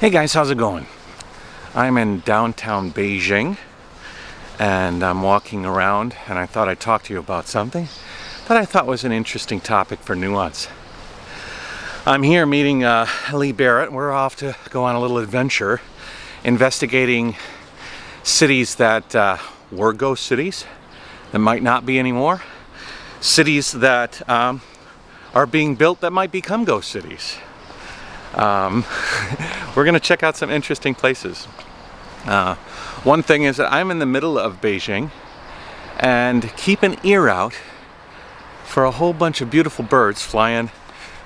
Hey guys, how's it going? I'm in downtown Beijing and I'm walking around, and I thought I'd talk to you about something that I thought was an interesting topic for Nuance. I'm here meeting Lee Barrett. We're off to go on a little adventure investigating cities that were ghost cities that might not be anymore, cities that are being built that might become ghost cities. We're going to check out some interesting places. One thing is that I'm in the middle of Beijing, and keep an ear out for a whole bunch of beautiful birds flying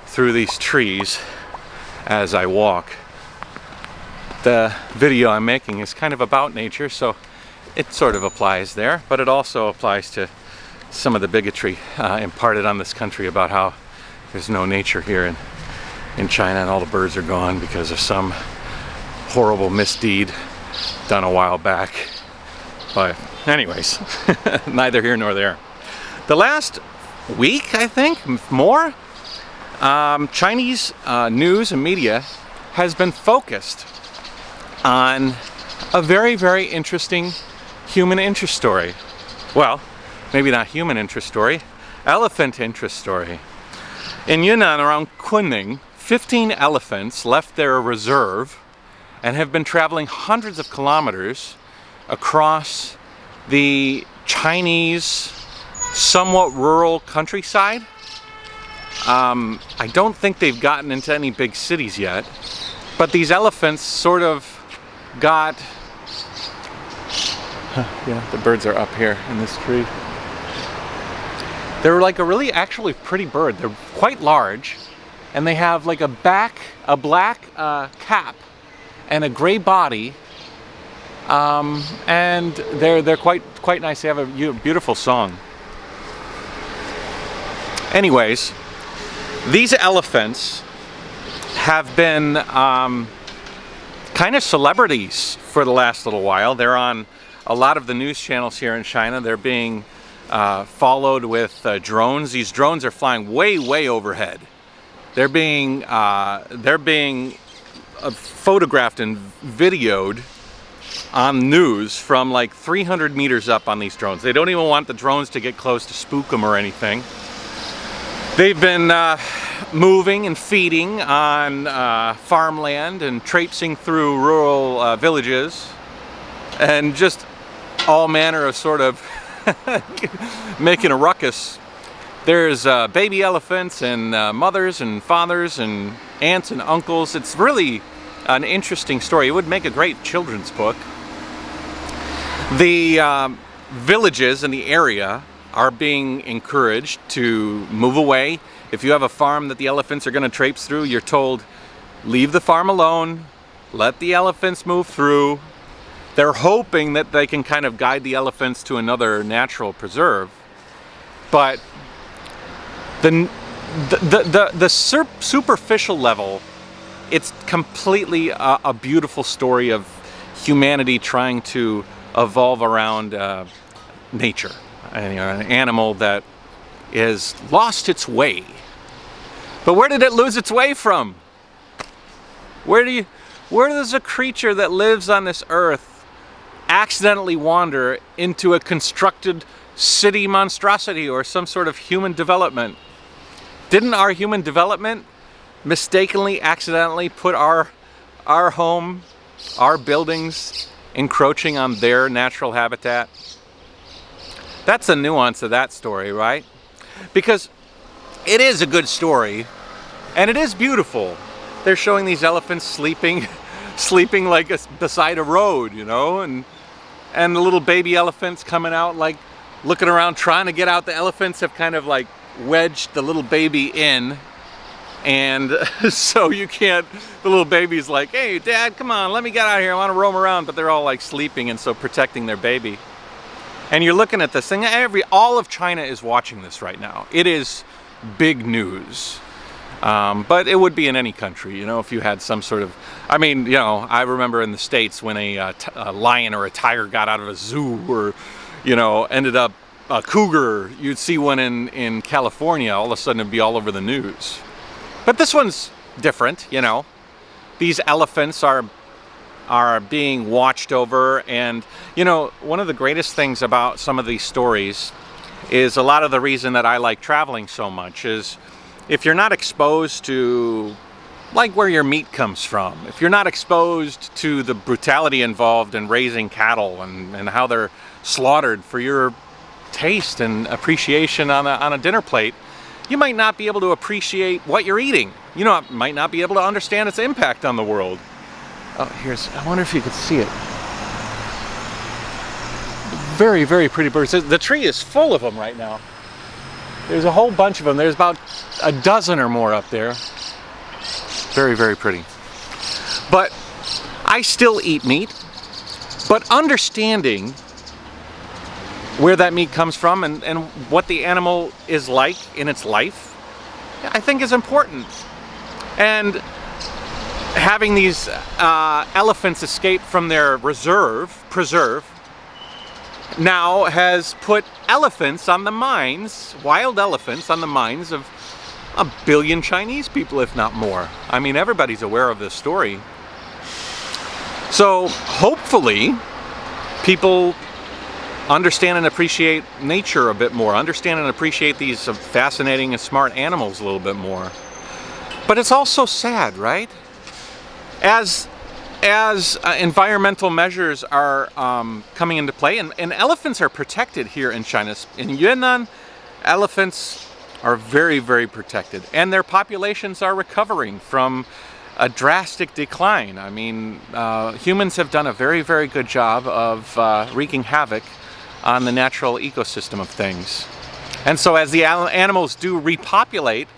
through these trees as I walk. The video I'm making is kind of about nature, so it sort of applies there, but it also applies to some of the bigotry imparted on this country about how there's no nature here in China and all the birds are gone because of some horrible misdeed done a while back. But anyways, neither here nor there. The last week, I think, more, Chinese news and media has been focused on a very, very interesting human interest story. Well, maybe not human interest story, elephant interest story. In Yunnan, around Kunming, 15 elephants left their reserve and have been traveling hundreds of kilometers across the Chinese, somewhat rural countryside. I don't think they've gotten into any big cities yet, but these elephants sort of got... yeah, the birds are up here in this tree. They're like a really actually pretty bird. They're quite large. And they have like a black cap and a gray body, and they're quite nice. They have a beautiful song. Anyways, these elephants have been kind of celebrities for the last little while. They're on a lot of the news channels here in China. They're being followed with drones. These drones are flying way overhead. They're being photographed and videoed on news from like 300 meters up on these drones. They don't even want the drones to get close to spook them or anything. They've been moving and feeding on farmland and traipsing through rural villages and just all manner of sort of making a ruckus. There's baby elephants and mothers and fathers and aunts and uncles. It's really an interesting story. It would make a great children's book. The villages in the area are being encouraged to move away. If you have a farm that the elephants are going to traipse through, you're told, leave the farm alone, let the elephants move through. They're hoping that they can kind of guide the elephants to another natural preserve. But the superficial level, it's completely a beautiful story of humanity trying to evolve around nature. An animal that has lost its way. But where did it lose its way from? Where does a creature that lives on this earth accidentally wander into a constructed city monstrosity or some sort of human development? Didn't our human development mistakenly, accidentally put our home, our buildings, encroaching on their natural habitat? That's the nuance of that story, right? Because it is a good story, and it is beautiful. They're showing these elephants sleeping like beside a road, you know, and the little baby elephants coming out, like looking around, trying to get out. The elephants have kind of like wedged the little baby in, and so you can't, the little baby's like, hey dad, come on, let me get out of here, I want to roam around, but they're all like sleeping and so protecting their baby. And you're looking at this thing, all of China is watching this right now. It is big news. But it would be in any country, you know, if you had some sort of, I mean, you know, I remember in the States when a lion or a tiger got out of a zoo, or, you know, ended up a cougar, you'd see one in California, all of a sudden it'd be all over the news. But this one's different, you know. these elephants are being watched over. And you know, one of the greatest things about some of these stories is a lot of the reason that I like traveling so much is if you're not exposed to like where your meat comes from, if you're not exposed to the brutality involved in raising cattle and how they're slaughtered for your taste and appreciation on a dinner plate, you might not be able to appreciate what you're eating. You know, might not be able to understand its impact on the world. Oh, I wonder if you could see it. Very, very pretty birds. The tree is full of them right now. There's a whole bunch of them. There's about a dozen or more up there. Very, very pretty. But I still eat meat, but understanding where that meat comes from and what the animal is like in its life, I think is important. And having these elephants escape from their preserve, now has put elephants on the minds, wild elephants on the minds of 1 billion Chinese people, if not more. I mean, everybody's aware of this story. So hopefully people understand and appreciate nature a bit more, understand and appreciate these fascinating and smart animals a little bit more. But it's also sad, right? As environmental measures are coming into play, and elephants are protected here in China. In Yunnan, elephants are very, very protected, and their populations are recovering from a drastic decline. I mean, humans have done a very, very good job of wreaking havoc on the natural ecosystem of things. And so as the animals do repopulate,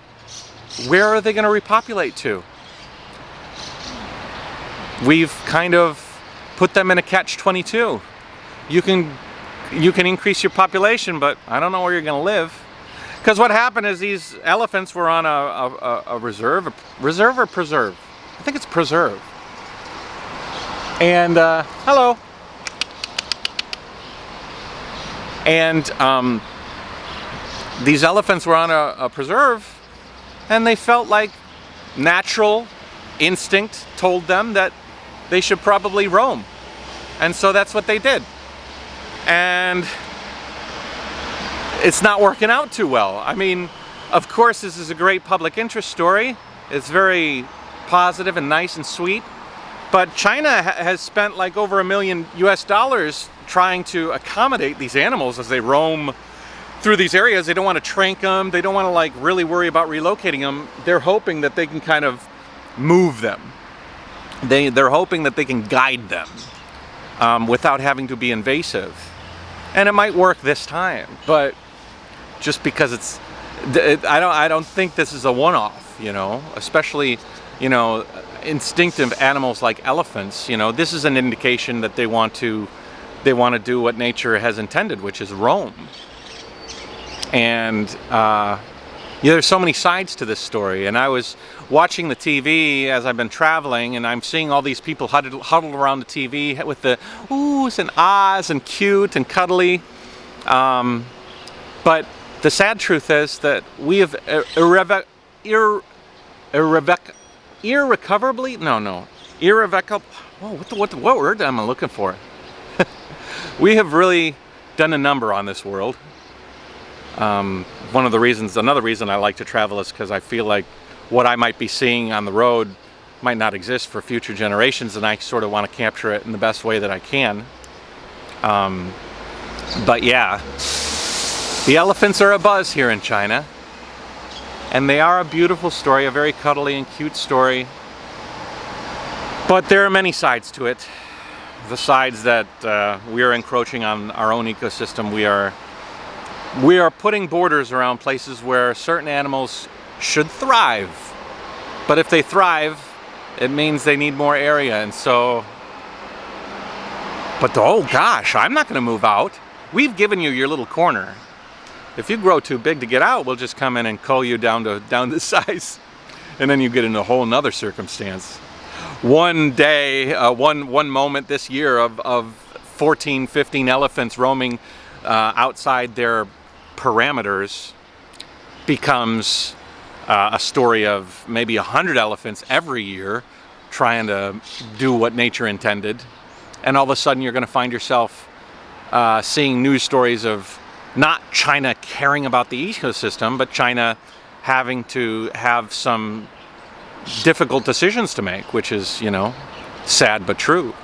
where are they going to repopulate to? We've kind of put them in a catch-22. You can increase your population, but I don't know where you're going to live. Because what happened is these elephants were on a reserve or preserve? I think it's preserve. And hello. And these elephants were on a preserve, and they felt like natural instinct told them that they should probably roam. And so that's what they did. And it's not working out too well. I mean, of course, this is a great public interest story. It's very positive and nice and sweet. But China has spent like over $1 million trying to accommodate these animals as they roam through these areas. They don't want to trank them. They don't want to like really worry about relocating them. They're hoping that they can kind of move them. They're hoping that they can guide them without having to be invasive. And it might work this time, but just because I don't think this is a one-off, you know, especially, you know, instinctive animals like elephants. You know, this is an indication that they want to do what nature has intended, which is roam. And yeah, there's so many sides to this story. And I was watching the TV as I've been traveling, and I'm seeing all these people huddled around the TV with the oohs and ahs and cute and cuddly. But the sad truth is that we have irrevocably, what word am I looking for? We have really done a number on this world. Another reason I like to travel is because I feel like what I might be seeing on the road might not exist for future generations, and I sort of want to capture it in the best way that I can. But yeah, the elephants are abuzz here in China, and they are a beautiful story, a very cuddly and cute story. But there are many sides to it. The sides that we are encroaching on our own ecosystem. We are putting borders around places where certain animals should thrive. But if they thrive, it means they need more area. And so, but oh gosh, I'm not going to move out. We've given you your little corner. If you grow too big to get out, we'll just come in and cull you down to size. And then you get into a whole nother circumstance. One day, one moment this year of 14, 15 elephants roaming outside their parameters becomes a story of maybe 100 elephants every year trying to do what nature intended. And all of a sudden you're going to find yourself seeing news stories of not China caring about the ecosystem, but China having to have some difficult decisions to make, which is, you know, sad but true.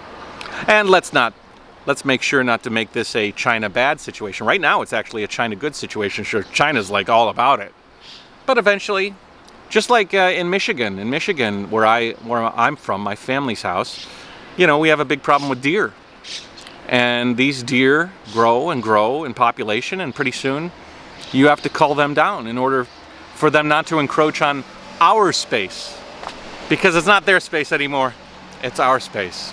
And let's make sure not to make this a China bad situation. Right now it's actually a China good situation. Sure, China's like all about it. But eventually, just like in Michigan, where I'm from, my family's house, you know, we have a big problem with deer. And these deer grow and grow in population, and pretty soon you have to cull them down in order for them not to encroach on our space. Because it's not their space anymore, it's our space.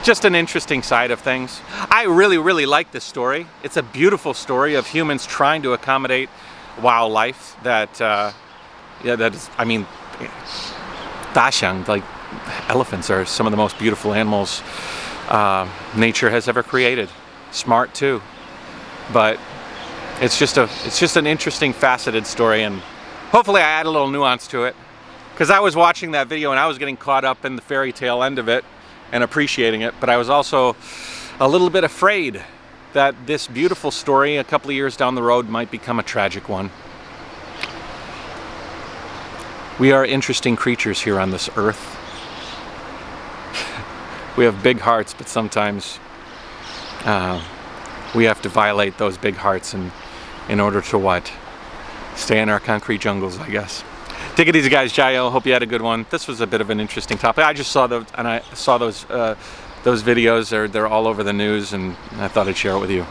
Just an interesting side of things. I really, really like this story. It's a beautiful story of humans trying to accommodate wildlife that, that is, I mean, daxiang, like elephants are some of the most beautiful animals nature has ever created. Smart too. But it's just an interesting, faceted story, and hopefully I add a little nuance to it. Because I was watching that video and I was getting caught up in the fairy tale end of it and appreciating it, but I was also a little bit afraid that this beautiful story a couple of years down the road might become a tragic one. We are interesting creatures here on this earth. We have big hearts, but sometimes we have to violate those big hearts in order to what? Stay in our concrete jungles, I guess. Take it easy, guys. Jayo. Hope you had a good one. This was a bit of an interesting topic. I just saw those, and I saw those videos. They're all over the news, and I thought I'd share it with you.